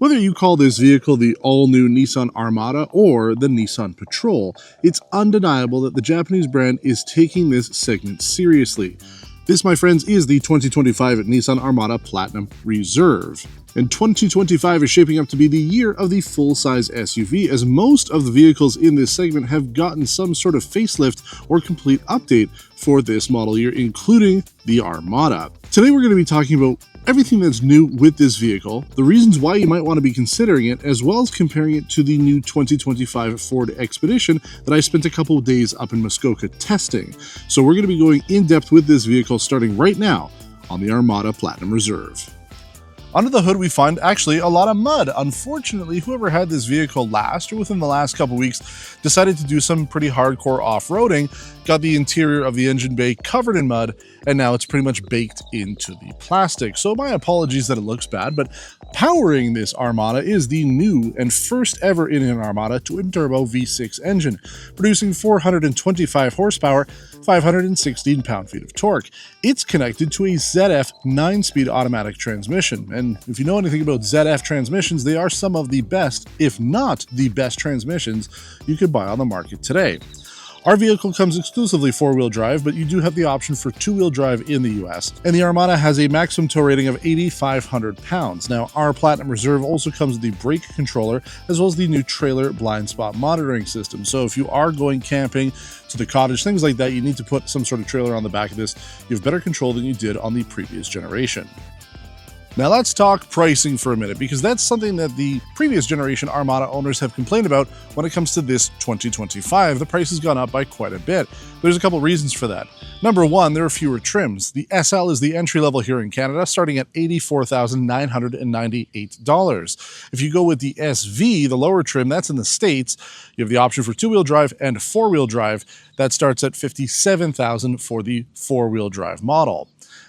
Whether you call this vehicle the all-new Nissan Armada or the Nissan Patrol, it's undeniable that the Japanese brand is taking this segment seriously. This, my friends, is the 2025 Nissan Armada Platinum Reserve. And 2025 is shaping up to be the year of the full-size SUV, as most of the vehicles in this segment have gotten some sort of facelift or complete update for this model year, including the Armada. Today we're going to be talking about everything that's new with this vehicle, the reasons why you might want to be considering it, as well as comparing it to the new 2025 Ford Expedition that I spent a couple of days up in Muskoka testing. So we're going to be going in depth with this vehicle starting right now on the Armada Platinum Reserve. Under the hood, we find actually a lot of mud. Unfortunately, whoever had this vehicle last or within the last couple weeks decided to do some pretty hardcore off-roading, got the interior of the engine bay covered in mud, and now it's pretty much baked into the plastic. So my apologies that it looks bad, but powering this Armada is the new and first ever in an Armada twin-turbo V6 engine, producing 425 horsepower, 516 pound-feet of torque. It's connected to a ZF 9-speed automatic transmission, and if you know anything about ZF transmissions, they are some of the best, if not the best transmissions you could buy on the market today. Our vehicle comes exclusively 4-wheel drive, but you do have the option for 2-wheel drive in the US, and the Armada has a maximum tow rating of 8,500 pounds. Now, our Platinum Reserve also comes with the brake controller, as well as the new trailer blind spot monitoring system. So if you are going camping, to the cottage, things like that, you need to put some sort of trailer on the back of this. You have better control than you did on the previous generation. Now let's talk pricing for a minute, because that's something that the previous generation Armada owners have complained about when it comes to this 2025. The price has gone up by quite a bit. There's a couple reasons for that. Number one, there are fewer trims. The SL is the entry level here in Canada, starting at $84,998. If you go with the SV, the lower trim, that's in the States, you have the option for 2-wheel drive and 4-wheel drive. That starts at $57,000 for the 4-wheel drive model.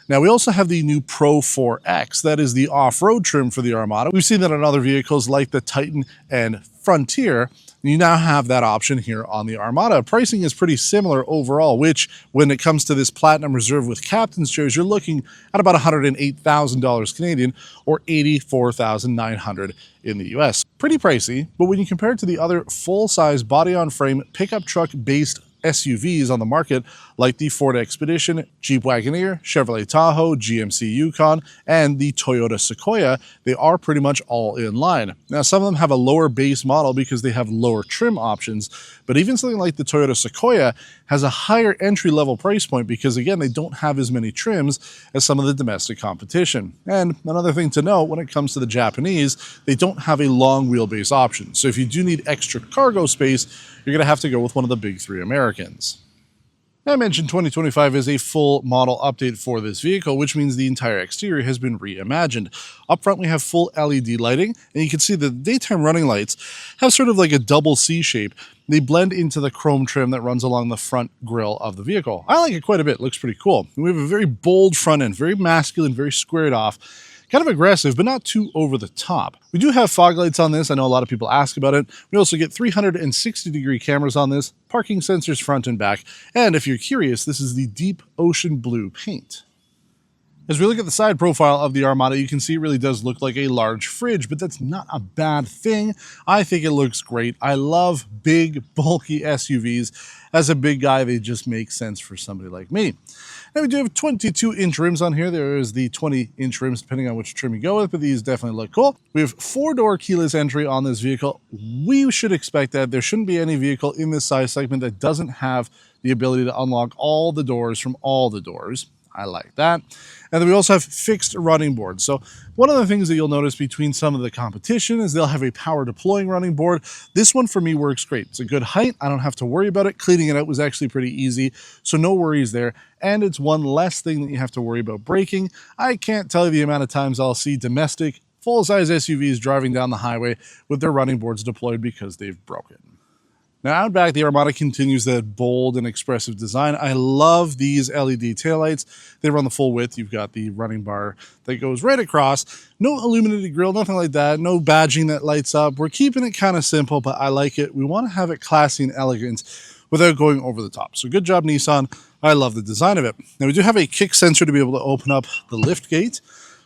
Now, we also have the new Pro 4X. That is the off-road trim for the Armada. We've seen that on other vehicles like the Titan and Frontier. You now have that option here on the Armada. Pricing is pretty similar overall, which, when it comes to this Platinum Reserve with captain's chairs, you're looking at about $108,000 Canadian or $84,900 in the US. Pretty pricey, but when you compare it to the other full-size body-on-frame pickup truck-based SUVs on the market, like the Ford Expedition, Jeep Wagoneer, Chevrolet Tahoe, GMC Yukon, and the Toyota Sequoia, they are pretty much all in line. Now, some of them have a lower base model because they have lower trim options, but even something like the Toyota Sequoia has a higher entry-level price point because, again, they don't have as many trims as some of the domestic competition. And another thing to note, when it comes to the Japanese, they don't have a long wheelbase option. So if you do need extra cargo space, you're going to have to go with one of the big three Americans. I mentioned 2025 is a full model update for this vehicle, which means the entire exterior has been reimagined. Up front, we have full LED lighting, and you can see the daytime running lights have sort of like a double C shape. They blend into the chrome trim that runs along the front grille of the vehicle. I like it quite a bit. It looks pretty cool. We have a very bold front end, very masculine, very squared off. Kind of aggressive, but not too over the top. We do have fog lights on this. I know a lot of people ask about it. We also get 360-degree cameras on this, parking sensors front and back, and if you're curious, this is the deep ocean blue paint. As we look at the side profile of the Armada, you can see it really does look like a large fridge, but that's not a bad thing. I think it looks great. I love big, bulky SUVs. As a big guy, they just make sense for somebody like me. Now, we do have 22-inch rims on here. There is the 20-inch rims, depending on which trim you go with, but these definitely look cool. We have 4-door keyless entry on this vehicle. We should expect that. There shouldn't be any vehicle in this size segment that doesn't have the ability to unlock all the doors from all the doors. I like that. And then we also have fixed running boards. So one of the things that you'll notice between some of the competition is they'll have a power deploying running board. This one for me works great. It's a good height. I don't have to worry about it. Cleaning it out was actually pretty easy, so no worries there. And it's one less thing that you have to worry about braking. I can't tell you the amount of times I'll see domestic full-size SUVs driving down the highway with their running boards deployed because they've broken. Now, out back, the Armada continues that bold and expressive design. I love these LED taillights. They run the full width. You've got the running bar that goes right across. No illuminated grille, nothing like that. No badging that lights up. We're keeping it kind of simple, but I like it. We want to have it classy and elegant without going over the top. So good job, Nissan. I love the design of it. Now, we do have a kick sensor to be able to open up the lift gate.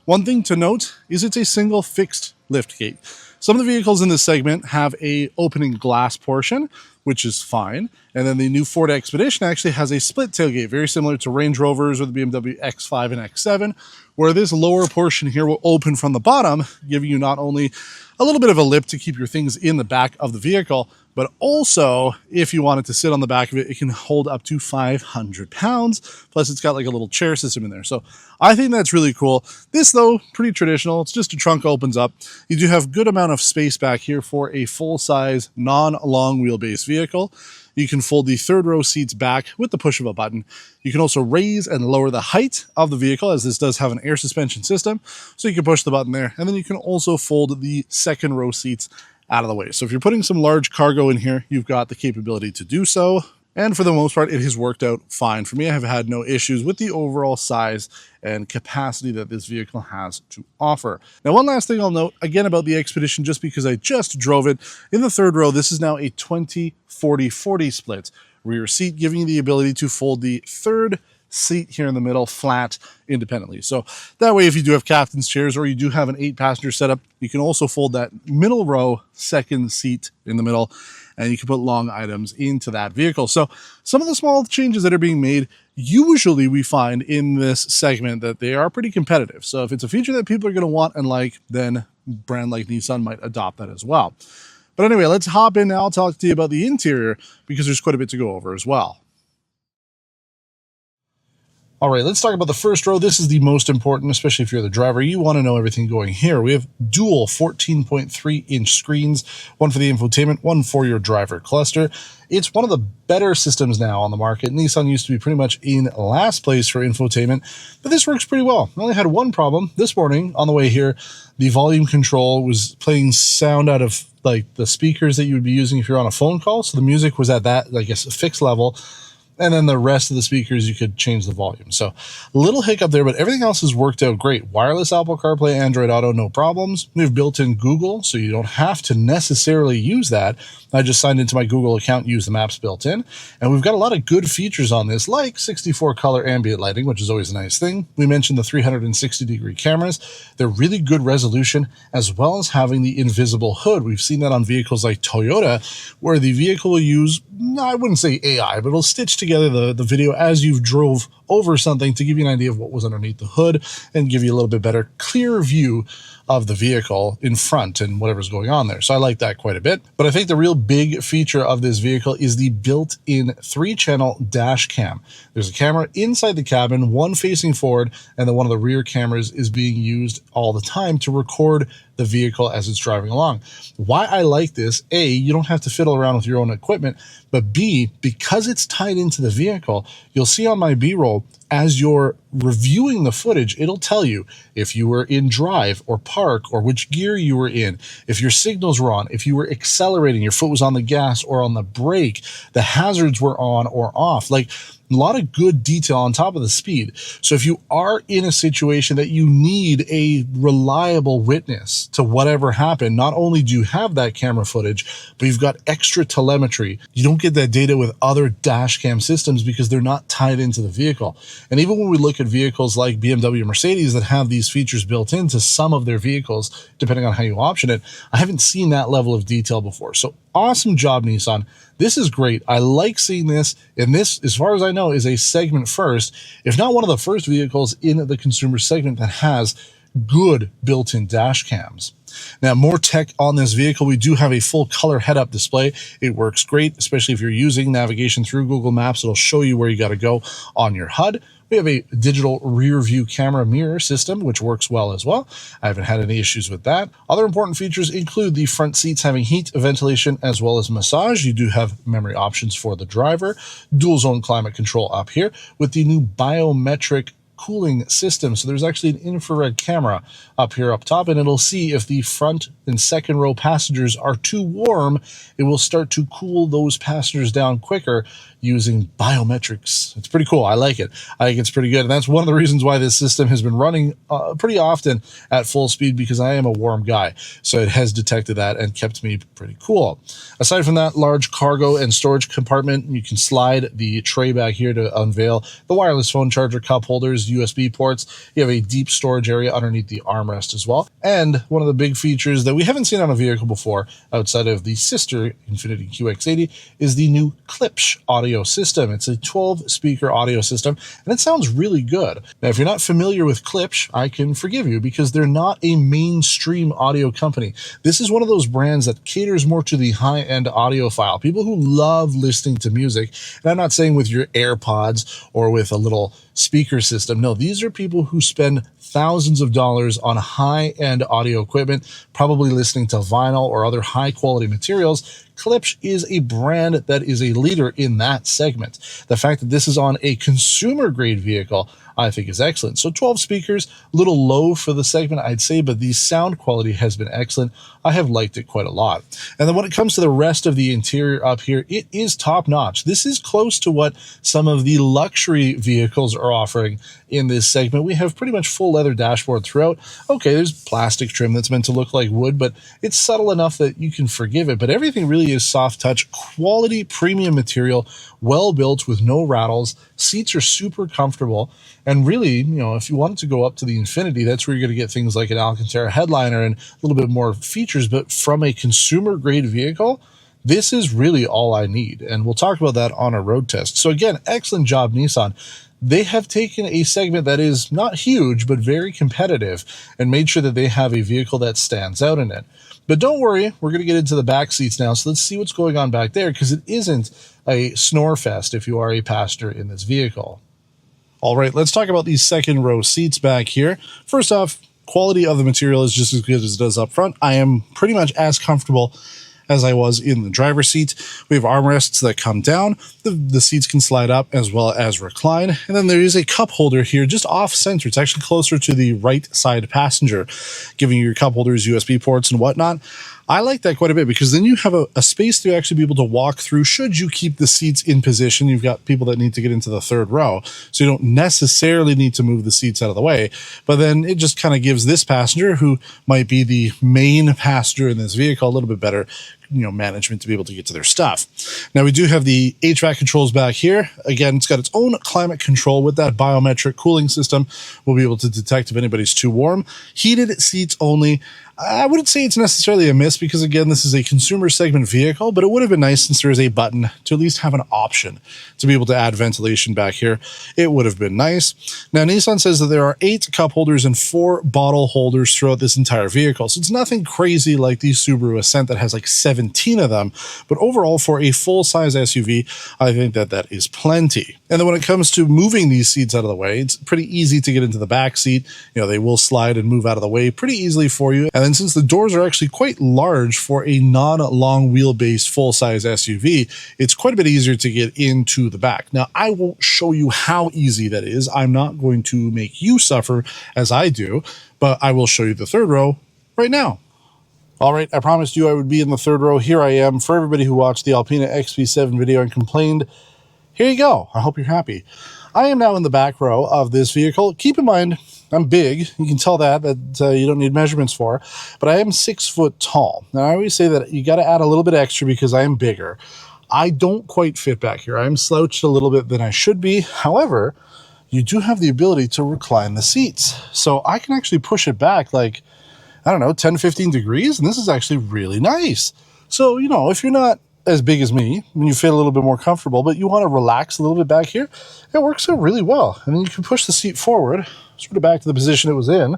One thing to note is it's a single fixed lift gate. Some of the vehicles in this segment have a opening glass portion, which is fine. And then the new Ford Expedition actually has a split tailgate, very similar to Range Rovers or the BMW X5 and X7, where this lower portion here will open from the bottom, giving you not only a little bit of a lip to keep your things in the back of the vehicle, but also if you wanted to sit on the back of it, it can hold up to 500 pounds. Plus it's got like a little chair system in there. So I think that's really cool. This though, pretty traditional. It's just a trunk opens up. You do have good amount of space back here for a full-size, non-long wheelbase vehicle. You can fold the third row seats back with the push of a button. You can also raise and lower the height of the vehicle, as this does have an air suspension system. So you can push the button there, and then you can also fold the second row seats out of the way. So if you're putting some large cargo in here, you've got the capability to do so. And for the most part, it has worked out fine for me. I have had no issues with the overall size and capacity that this vehicle has to offer. Now, one last thing I'll note, again, about the Expedition, just because I just drove it, in the third row, this is now a 20-40-40 split. Rear seat, giving you the ability to fold the third seat here in the middle flat independently. So that way, if you do have captain's chairs or you do have an 8-passenger setup, you can also fold that middle row second seat in the middle, and you can put long items into that vehicle. So some of the small changes that are being made, usually we find in this segment that they are pretty competitive. So if it's a feature that people are going to want and like, then a brand like Nissan might adopt that as well. But anyway, let's hop in now. I'll talk to you about the interior because there's quite a bit to go over as well. All right, let's talk about the first row. This is the most important, especially if you're the driver. You want to know everything going here. We have dual 14.3-inch screens, one for the infotainment, one for your driver cluster. It's one of the better systems now on the market. Nissan used to be pretty much in last place for infotainment, but this works pretty well. I only had one problem. This morning on the way here, the volume control was playing sound out of like the speakers that you would be using if you're on a phone call. So the music was at that, I guess, a fixed level. And then the rest of the speakers, you could change the volume. So a little hiccup there, but everything else has worked out great. Wireless Apple CarPlay, Android Auto, no problems. We have built-in Google, so you don't have to necessarily use that. I just signed into my Google account, use the maps built in. And we've got a lot of good features on this, like 64 color ambient lighting, which is always a nice thing. We mentioned the 360-degree cameras. They're really good resolution, as well as having the invisible hood. We've seen that on vehicles like Toyota, where the vehicle will use, I wouldn't say AI, but it'll stitch together the video as you've drove over something to give you an idea of what was underneath the hood and give you a little bit better, clear view of the vehicle in front and whatever's going on there. So I like that quite a bit. But I think the real big feature of this vehicle is the built-in 3-channel dash cam. There's a camera inside the cabin, one facing forward, and then one of the rear cameras is being used all the time to record the vehicle as it's driving along. Why I like this, A, you don't have to fiddle around with your own equipment, but B, because it's tied into the vehicle, you'll see on my B-roll, as you're reviewing the footage, it'll tell you if you were in drive or park or which gear you were in, if your signals were on, if you were accelerating, your foot was on the gas or on the brake, the hazards were on or off. Like a lot of good detail on top of the speed. So if you are in a situation that you need a reliable witness to whatever happened, not only do you have that camera footage, but you've got extra telemetry. You don't get that data with other dash cam systems because they're not tied into the vehicle. And even when we look at vehicles like BMW, Mercedes that have these features built into some of their vehicles, depending on how you option it, I haven't seen that level of detail before. So awesome job, Nissan. This is great. I like seeing this, and this, as far as I know, is a segment first, if not one of the first vehicles in the consumer segment that has good built-in dash cams. Now, more tech on this vehicle. We do have a full color head-up display. It works great, especially if you're using navigation through Google Maps. It'll show you where you got to go on your HUD. We have a digital rear view camera mirror system, which works well as well. I haven't had any issues with that. Other important features include the front seats having heat, ventilation, as well as massage. You do have memory options for the driver. Dual zone climate control up here with the new biometric cooling system. So there's actually an infrared camera up here up top, and it'll see if the front and second row passengers are too warm, it will start to cool those passengers down quicker using biometrics. It's pretty cool. I like it. I think it's pretty good. And that's one of the reasons why this system has been running pretty often at full speed, because I am a warm guy. So it has detected that and kept me pretty cool. Aside from that, large cargo and storage compartment, you can slide the tray back here to unveil the wireless phone charger, cup holders, USB ports. You have a deep storage area underneath the armrest as well. And one of the big features that we haven't seen on a vehicle before outside of the sister Infiniti QX80 is the new Klipsch audio system. It's a 12-speaker audio system, and it sounds really good. Now, if you're not familiar with Klipsch, I can forgive you because they're not a mainstream audio company. This is one of those brands that caters more to the high-end audiophile, people who love listening to music. And I'm not saying with your AirPods or with a little speaker system. No, these are people who spend thousands of dollars on high-end audio equipment, probably listening to vinyl or other high-quality materials. Klipsch is a brand that is a leader in that segment. The fact that this is on a consumer-grade vehicle, I think, is excellent. So 12 speakers, a little low for the segment, I'd say, but the sound quality has been excellent. I have liked it quite a lot. And then when it comes to the rest of the interior up here, it is top-notch. This is close to what some of the luxury vehicles are offering in this segment. We have pretty much full leather dashboard throughout. Okay, there's plastic trim that's meant to look like wood, but it's subtle enough that you can forgive it. But everything really is soft touch, quality premium material, well built with no rattles. Seats are super comfortable. And really, you know, if you wanted to go up to the Infiniti, that's where you're going to get things like an Alcantara headliner and a little bit more features. But from a consumer grade vehicle, this is really all I need. And we'll talk about that on a road test. So again, excellent job, Nissan. They have taken a segment that is not huge, but very competitive, and made sure that they have a vehicle that stands out in it. But don't worry, we're going to get into the back seats now, so let's see what's going on back there, because it isn't a snore fest if you are a passenger in this vehicle. All right, let's talk about these second row seats back here. First off, quality of the material is just as good as it does up front. I am pretty much as comfortable as I was in the driver's seat. We have armrests that come down. The seats can slide up as well as recline. And then there is a cup holder here just off center. It's actually closer to the right side passenger, giving you your cup holders, USB ports, and whatnot. I like that quite a bit because then you have a space to actually be able to walk through should you keep the seats in position. You've got people that need to get into the third row, so you don't necessarily need to move the seats out of the way. But then it just kind of gives this passenger, who might be the main passenger in this vehicle, a little bit better, you know, management to be able to get to their stuff. Now we do have the HVAC controls back here. Again, it's got its own climate control with that biometric cooling system. We'll be able to detect if anybody's too warm. Heated seats only. I wouldn't say it's necessarily a miss because, again, this is a consumer segment vehicle, but it would have been nice since there is a button to at least have an option to be able to add ventilation back here. It would have been nice. Now, Nissan says that there are 8 cup holders and 4 bottle holders throughout this entire vehicle. So it's nothing crazy like the Subaru Ascent that has like 17 of them. But overall, for a full-size SUV, I think that that is plenty. And then when it comes to moving these seats out of the way, it's pretty easy to get into the back seat. You know, they will slide and move out of the way pretty easily for you. And then since the doors are actually quite large for a non-long wheelbase full-size SUV, it's quite a bit easier to get into the back. Now, I won't show you how easy that is. I'm not going to make you suffer as I do, but I will show you the third row right now. All right, I promised you I would be in the third row. Here I am. For everybody who watched the Alpina XP7 video and complained, here you go. I hope you're happy. I am now in the back row of this vehicle. Keep in mind, I'm big. You can tell that you don't need measurements for, but I am 6 foot tall. Now, I always say that you got to add a little bit extra because I am bigger. I don't quite fit back here. I'm slouched a little bit than I should be. However, you do have the ability to recline the seats. So I can actually push it back like, I don't know, 10, 15 degrees. And this is actually really nice. So, you know, if you're not as big as me, when you feel a little bit more comfortable, but you want to relax a little bit back here, it works out really well. And then you can push the seat forward, sort of back to the position it was in.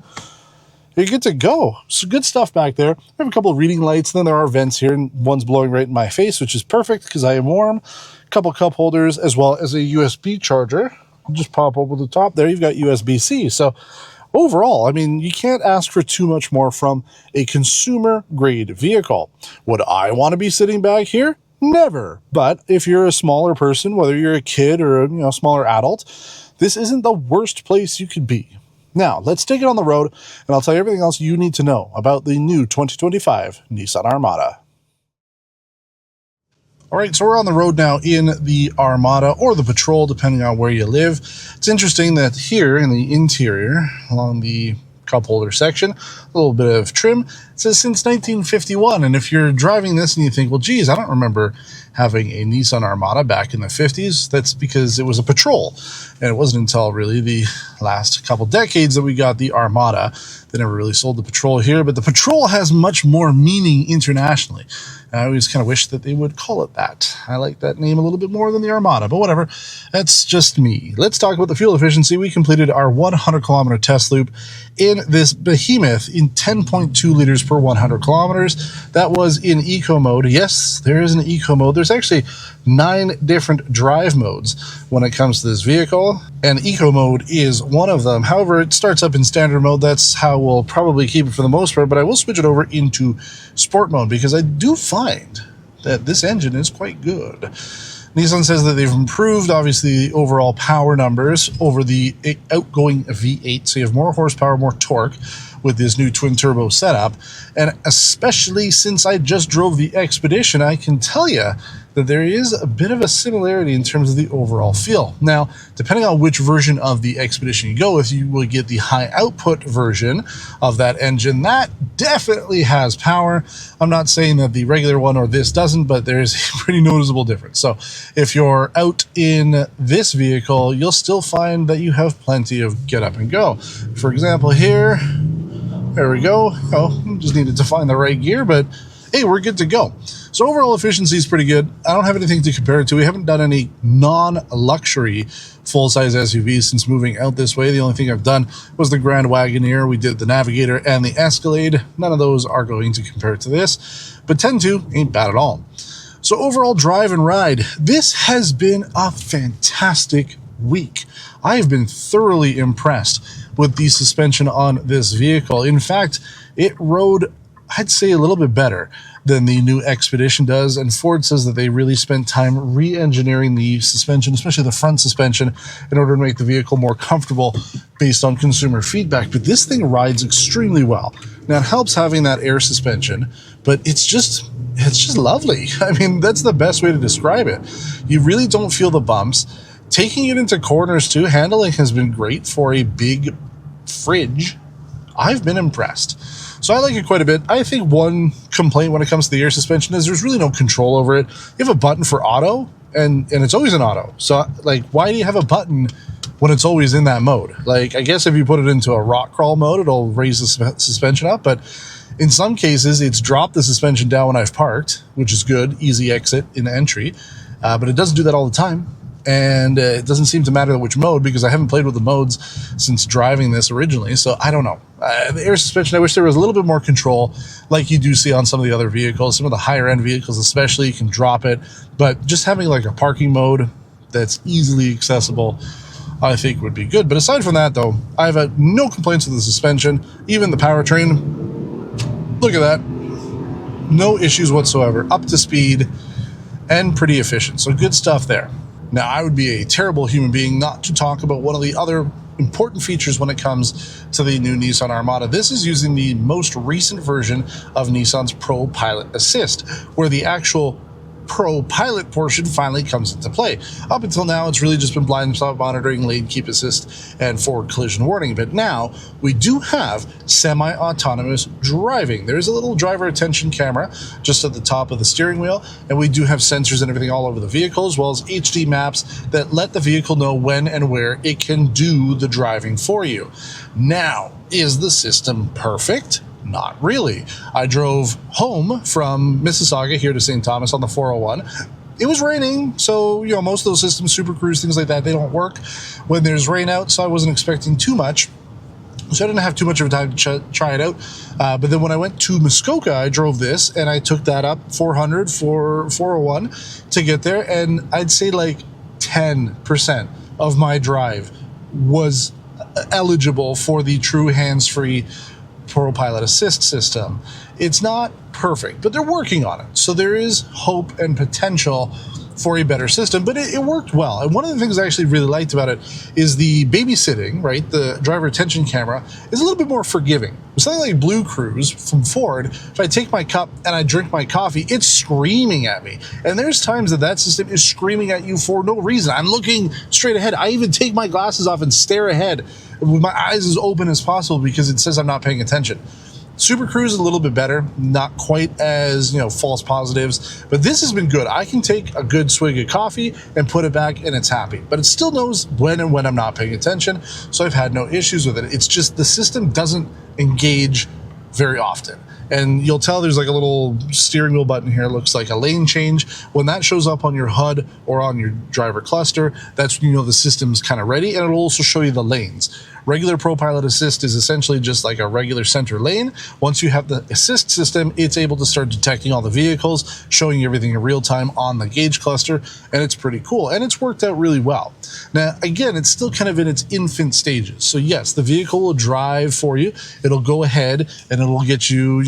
You're good to go. So good stuff back there. I have a couple of reading lights, and then there are vents here, and one's blowing right in my face, which is perfect because I am warm. A couple cup holders, as well as a USB charger. I'll just pop over the top there. You've got USB-C. So overall, I mean, you can't ask for too much more from a consumer-grade vehicle. Would I want to be sitting back here? Never. But if you're a smaller person, whether you're a kid or a smaller adult, this isn't the worst place you could be. Now, let's take it on the road, and I'll tell you everything else you need to know about the new 2025 Nissan Armada. All right, so we're on the road now in the Armada, or the Patrol, depending on where you live. It's interesting that here in the interior, along the cup holder section, a little bit of trim. It says since 1951, and if you're driving this and you think, well, geez, I don't remember having a Nissan Armada back in the 50s, that's because it was a Patrol, and it wasn't until really the last couple decades that we got the Armada. They never really sold the Patrol here, but the Patrol has much more meaning internationally. I always kind of wish that they would call it that. I like that name a little bit more than the Armada, but whatever. That's just me. Let's talk about the fuel efficiency. We completed our 100-kilometer test loop in this behemoth in 10.2 liters per 100 kilometers. That was in eco mode. Yes, there is an eco mode. There's actually 9 different drive modes when it comes to this vehicle, and eco mode is one of them. However, it starts up in standard mode. That's how we'll probably keep it for the most part, but I will switch it over into sport mode because I do find that this engine is quite good. Nissan says that they've improved, obviously, the overall power numbers over the outgoing V8, so you have more horsepower, more torque with this new twin-turbo setup, and especially since I just drove the Expedition, I can tell you that there is a bit of a similarity in terms of the overall feel. Now, depending on which version of the Expedition you go with, you will get the high output version of that engine. That definitely has power. I'm not saying that the regular one or this doesn't, but there is a pretty noticeable difference. So if you're out in this vehicle, you'll still find that you have plenty of get up and go. For example, here, there we go. Oh, just needed to find the right gear, but hey, we're good to go. So overall efficiency is pretty good. I don't have anything to compare it to. We haven't done any non-luxury full-size SUVs since moving out this way. The only thing I've done was the Grand Wagoneer. We did the Navigator and the Escalade. None of those are going to compare to this, but 10.2 ain't bad at all. So overall drive and ride, this has been a fantastic week. I have been thoroughly impressed with the suspension on this vehicle. In fact, it rode, I'd say, a little bit better than the new Expedition does, and Ford says that they really spent time re-engineering the suspension, especially the front suspension, in order to make the vehicle more comfortable based on consumer feedback. But this thing rides extremely well. Now, it helps having that air suspension, but it's just lovely. I mean, that's the best way to describe it. You really don't feel the bumps. Taking it into corners too, handling has been great for a big fridge. I've been impressed. So I like it quite a bit. I think one complaint when it comes to the air suspension is there's really no control over it. You have a button for auto, and it's always an auto. So, like, why do you have a button when it's always in that mode? Like, I guess if you put it into a rock crawl mode, it'll raise the suspension up, but in some cases, it's dropped the suspension down when I've parked, which is good, easy exit in entry, but it doesn't do that all the time. And it doesn't seem to matter which mode because I haven't played with the modes since driving this originally, so I don't know. The air suspension, I wish there was a little bit more control like you do see on some of the other vehicles. Some of the higher end vehicles especially, you can drop it, but just having like a parking mode that's easily accessible, I think would be good. But aside from that though, I've had no complaints with the suspension, even the powertrain. Look at that. No issues whatsoever, up to speed and pretty efficient, so good stuff there. Now, I would be a terrible human being not to talk about one of the other important features when it comes to the new Nissan Armada. This is using the most recent version of Nissan's ProPILOT Assist, where the actual ProPILOT portion finally comes into play. Up until now, it's really just been blind spot monitoring, lane keep assist, and forward collision warning. But now we do have semi-autonomous driving. There's a little driver attention camera just at the top of the steering wheel, and we do have sensors and everything all over the vehicle, as well as HD maps that let the vehicle know when and where it can do the driving for you. Now, is the system perfect? Not really. I drove home from Mississauga here to St. Thomas on the 401. It was raining, so, you know, most of those systems, Super Cruise, things like that, they don't work when there's rain out, so I wasn't expecting too much. So I didn't have too much of a time to try it out. But then when I went to Muskoka, I drove this, and I took that up 400 for 401 to get there, and I'd say like 10% of my drive was eligible for the true hands-free ProPILOT Assist system. It's not perfect, but they're working on it. So there is hope and potential for a better system, but it worked well. And one of the things I actually really liked about it is the babysitting, right? The driver attention camera is a little bit more forgiving. With something like Blue Cruise from Ford, if I take my cup and I drink my coffee, it's screaming at me. And there's times that system is screaming at you for no reason. I'm looking straight ahead. I even take my glasses off and stare ahead with my eyes as open as possible because it says I'm not paying attention. Super Cruise is a little bit better, not quite as, false positives, but this has been good. I can take a good swig of coffee and put it back and it's happy, but it still knows when I'm not paying attention, so I've had no issues with it. It's just the system doesn't engage very often. And you'll tell there's like a little steering wheel button here. It looks like a lane change. When that shows up on your HUD or on your driver cluster, that's when you know the system's kind of ready, and it'll also show you the lanes. Regular ProPILOT Assist is essentially just like a regular center lane. Once you have the assist system, it's able to start detecting all the vehicles, showing you everything in real time on the gauge cluster, and it's pretty cool. And it's worked out really well. Now, again, it's still kind of in its infant stages. So yes, the vehicle will drive for you. It'll go ahead and it'll get you,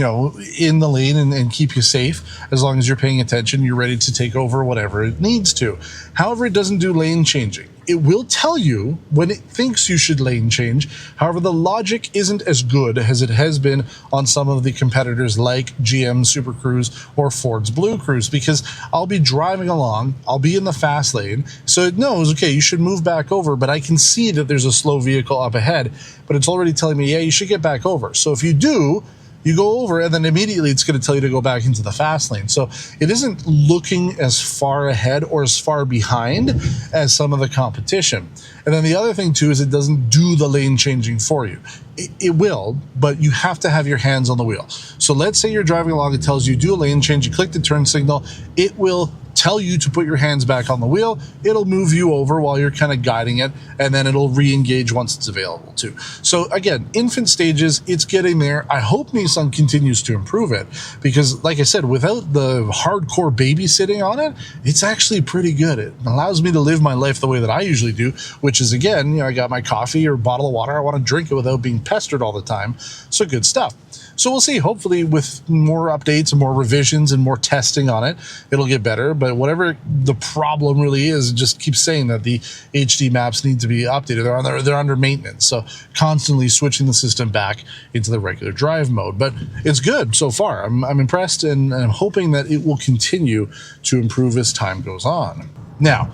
in the lane and keep you safe. As long as you're paying attention, you're ready to take over whatever it needs to. However, it doesn't do lane changing. It will tell you when it thinks you should lane change. However, the logic isn't as good as it has been on some of the competitors like GM Super Cruise or Ford's Blue Cruise, because I'll be driving along, I'll be in the fast lane, so it knows, okay, you should move back over, but I can see that there's a slow vehicle up ahead, but it's already telling me, yeah, you should get back over. So if you do, you go over, and then immediately it's going to tell you to go back into the fast lane. So it isn't looking as far ahead or as far behind as some of the competition. And then the other thing too is it doesn't do the lane changing for you. It will, but you have to have your hands on the wheel. So let's say you're driving along, it tells you do a lane change, you click the turn signal, it will tell you to put your hands back on the wheel. It'll move you over while you're kind of guiding it, and then it'll re-engage once it's available too. So again, infant stages, it's getting there. I hope Nissan continues to improve it, because like I said, without the hardcore babysitting on it, it's actually pretty good. It allows me to live my life the way that I usually do, which is, again, I got my coffee or bottle of water, I want to drink it without being pestered all the time. So good stuff. So we'll see. Hopefully with more updates and more revisions and more testing on it, it'll get better. But whatever the problem really is, just keep saying that the HD maps need to be updated. They're under maintenance. So constantly switching the system back into the regular drive mode. But it's good so far. I'm impressed, and I'm hoping that it will continue to improve as time goes on. Now,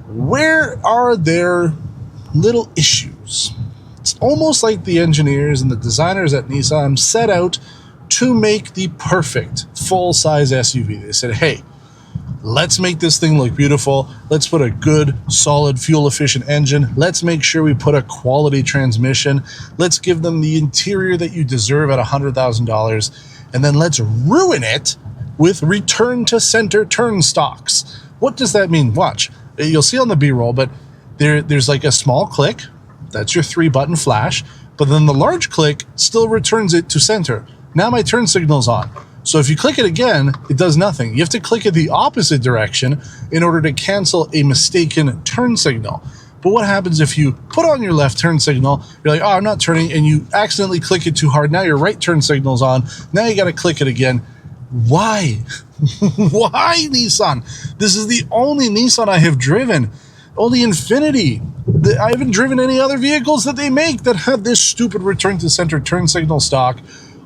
where are there little issues? It's almost like the engineers and the designers at Nissan set out to make the perfect full-size SUV. They said, hey, let's make this thing look beautiful. Let's put a good, solid, fuel-efficient engine. Let's make sure we put a quality transmission. Let's give them the interior that you deserve at $100,000. And then let's ruin it with return-to-center turn stocks. What does that mean? Watch. You'll see on the B-roll, but there's like a small click. That's your 3-button flash, but then the large click still returns it to center. Now my turn signal's on. So if you click it again, it does nothing. You have to click it the opposite direction in order to cancel a mistaken turn signal. But what happens if you put on your left turn signal, you're like, oh, I'm not turning, and you accidentally click it too hard. Now your right turn signal's on. Now you got to click it again. Why? Why, Nissan? This is the only Nissan I have driven. Only Infiniti. I haven't driven any other vehicles that they make that have this stupid return to center turn signal stock.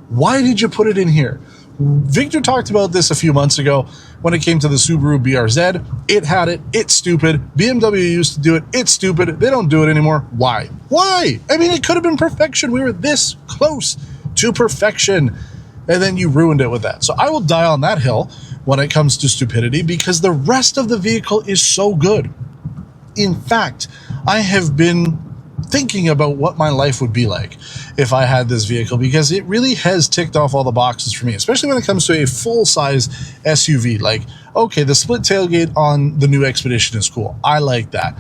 Why did you put it in here? Victor talked about this a few months ago when it came to the Subaru BRZ. It had it. It's stupid. BMW used to do it. It's stupid. They don't do it anymore. Why? Why? I mean, it could have been perfection. We were this close to perfection, and then you ruined it with that. So I will die on that hill when it comes to stupidity, because the rest of the vehicle is so good. In fact, I have been thinking about what my life would be like if I had this vehicle, because it really has ticked off all the boxes for me, especially when it comes to a full-size SUV. Like, okay, the split tailgate on the new Expedition is cool. I like that.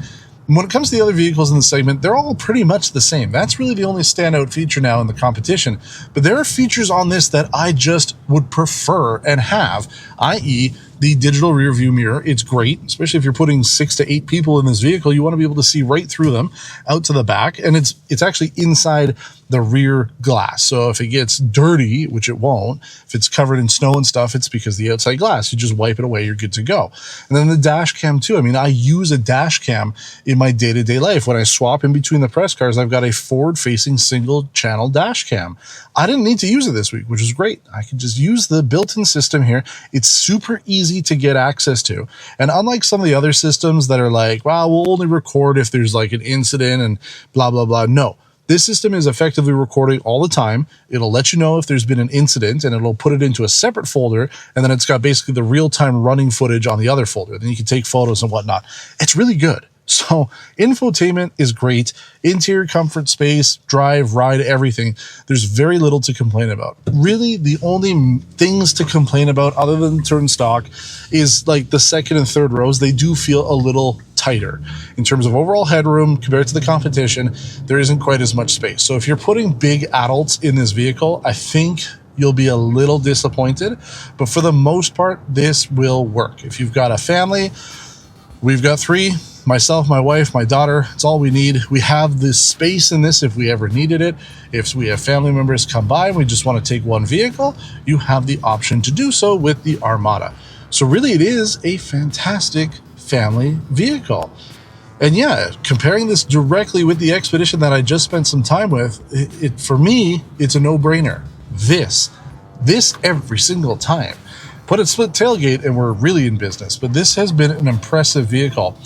When it comes to the other vehicles in the segment, they're all pretty much the same. That's really the only standout feature now in the competition. But there are features on this that I just would prefer and have, i.e., the digital rear view mirror. It's great, especially if you're putting 6 to 8 people in this vehicle. You want to be able to see right through them out to the back, and it's actually inside the rear glass. So if it gets dirty, which it won't, if it's covered in snow and stuff, it's because the outside glass. You just wipe it away, you're good to go. And then the dash cam too. I mean, I use a dash cam in my day-to-day life. When I swap in between the press cars, I've got a forward-facing single-channel dash cam. I didn't need to use it this week, which is great. I can just use the built-in system here. It's super easy to get access to. And unlike some of the other systems that are like, well, we'll only record if there's like an incident and blah, blah, blah. No. This system is effectively recording all the time. It'll let you know if there's been an incident, and it'll put it into a separate folder, and then it's got basically the real-time running footage on the other folder. Then you can take photos and whatnot. It's really good. So infotainment is great. Interior comfort, space, drive, ride, everything. There's very little to complain about. Really, the only things to complain about other than turn stock is like the second and third rows. They do feel a little tighter. In terms of overall headroom compared to the competition, there isn't quite as much space. So if you're putting big adults in this vehicle, I think you'll be a little disappointed. But for the most part, this will work. If you've got a family, we've got 3. Myself, my wife, my daughter, it's all we need. We have this space in this if we ever needed it. If we have family members come by and we just want to take one vehicle, you have the option to do so with the Armada. So really, it is a fantastic family vehicle. And yeah, comparing this directly with the Expedition that I just spent some time with, for me, it's a no-brainer. This every single time. Put a split tailgate and we're really in business. But this has been an impressive vehicle.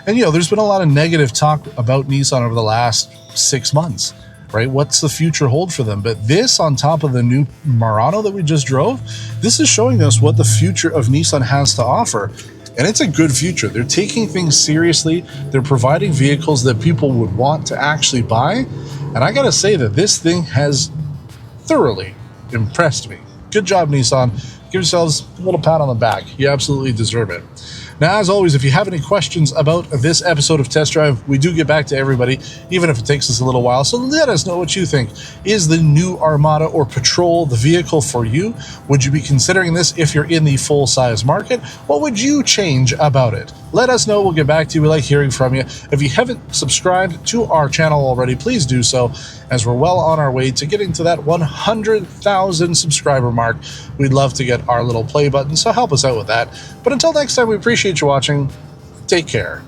And, you know, there's been a lot of negative talk about Nissan over the last 6 months, right? What's the future hold for them? But this, on top of the new Murano that we just drove, this is showing us what the future of Nissan has to offer. And it's a good future. They're taking things seriously. They're providing vehicles that people would want to actually buy. And I got to say that this thing has thoroughly impressed me. Good job, Nissan. Give yourselves a little pat on the back. You absolutely deserve it. Now, as always, if you have any questions about this episode of Test Drive, we do get back to everybody, even if it takes us a little while. So let us know what you think. Is the new Armada or Patrol the vehicle for you? Would you be considering this if you're in the full-size market? What would you change about it? Let us know. We'll get back to you. We like hearing from you. If you haven't subscribed to our channel already, please do so, as we're well on our way to getting to that 100,000 subscriber mark. We'd love to get our little play button, so help us out with that. But until next time, we appreciate you watching. Take care.